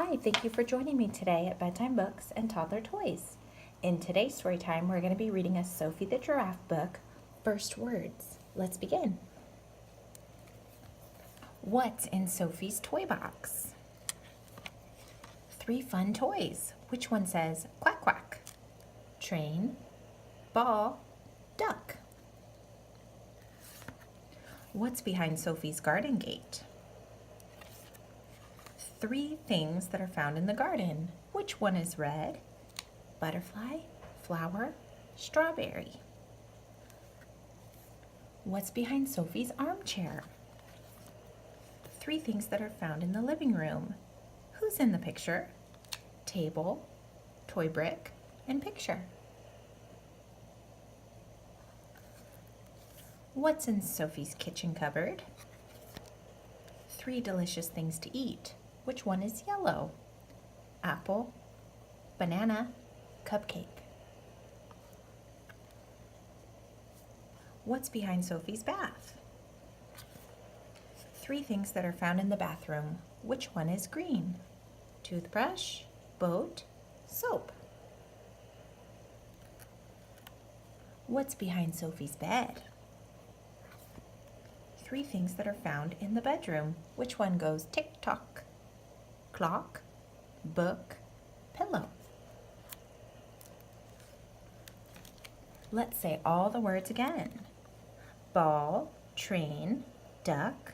Hi, thank you for joining me today at Bedtime Books and Toddler Toys. In today's story time, we're going to be reading a Sophie the Giraffe book, First Words. Let's begin. What's in Sophie's toy box? 3 fun toys. Which one says quack quack? Train, ball, duck. What's behind Sophie's garden gate? 3 things that are found in the garden. Which one is red? Butterfly, flower, strawberry. What's behind Sophie's armchair? 3 things that are found in the living room. Who's in the picture? Table, toy brick, and picture. What's in Sophie's kitchen cupboard? 3 delicious things to eat. Which one is yellow? Apple, banana, cupcake. What's behind Sophie's bath? 3 things that are found in the bathroom. Which one is green? Toothbrush, boat, soap. What's behind Sophie's bed? 3 things that are found in the bedroom. Which one goes tick-tock? Clock, book, pillow. Let's say all the words again. Ball, train, duck,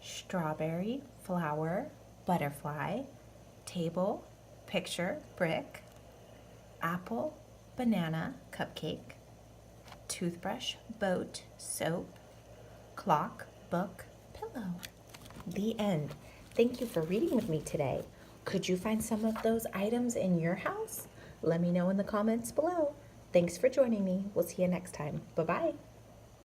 strawberry, flower, butterfly, table, picture, brick, apple, banana, cupcake, toothbrush, boat, soap, clock, book, pillow. The end. Thank you for reading with me today. Could you find some of those items in your house? Let me know in the comments below. Thanks for joining me. We'll see you next time. Bye-bye.